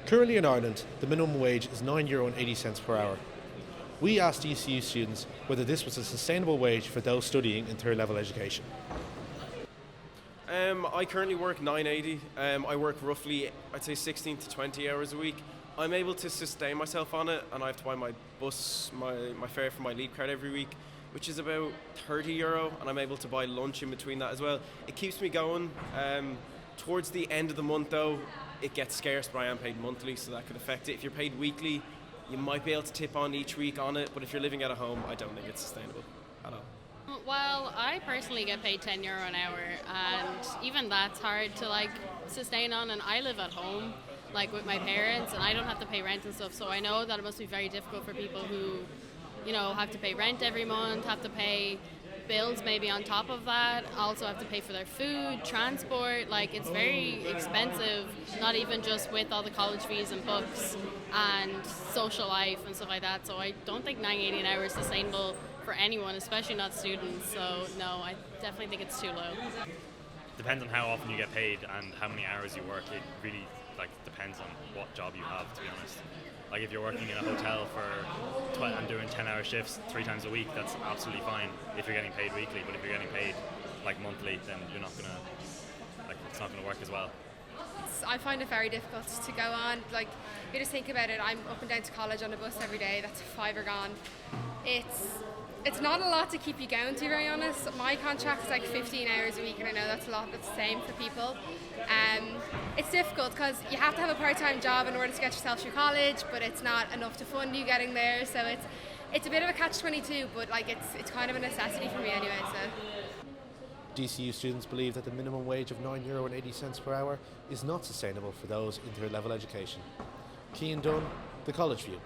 Currently in Ireland, the minimum wage is €9.80 per hour. We asked DCU students whether this was a sustainable wage for those studying in third level education. I currently work 9.80. I work roughly, I'd say 16 to 20 hours a week. I'm able to sustain myself on it, and I have to buy my bus, my fare for my leap card every week, which is about €30, and I'm able to buy lunch in between that as well. It keeps me going. Towards the end of the month though, it gets scarce, but I am paid monthly, so that could affect it. If you're paid weekly, you might be able to tip on each week on it, but if you're living at a home, I don't think it's sustainable at all. Well, I personally get paid €10 an hour, and even that's hard to sustain on. And I live at home, with my parents, and I don't have to pay rent and stuff. So I know that it must be very difficult for people who, have to pay rent every month, have to pay bills maybe on top of that, also have to pay for their food, transport. It's very expensive, not even just with all the college fees and books and social life and stuff like that. So I don't think $9.80 an hour is sustainable for anyone, especially not students. So no, I definitely think it's too low. Depends on how often you get paid and how many hours you work. It really depends on what job you have, to be honest. If you're working in a hotel and doing 10-hour shifts 3 times a week, that's absolutely fine if you're getting paid weekly. But if you're getting paid monthly, then you're not gonna it's not gonna work as well. I find it very difficult to go on. You just think about it. I'm up and down to college on a bus every day. That's $5 gone. It's not a lot to keep you going, to be very honest. My contract is 15 hours a week, and I know that's a lot. That's the same for people. It's difficult because you have to have a part-time job in order to get yourself through college, but it's not enough to fund you getting there. So it's a bit of a catch-22, but it's kind of a necessity for me anyway. So. DCU students believe that the minimum wage of €9.80 per hour is not sustainable for those in third level education. Cian Dunne, The College View.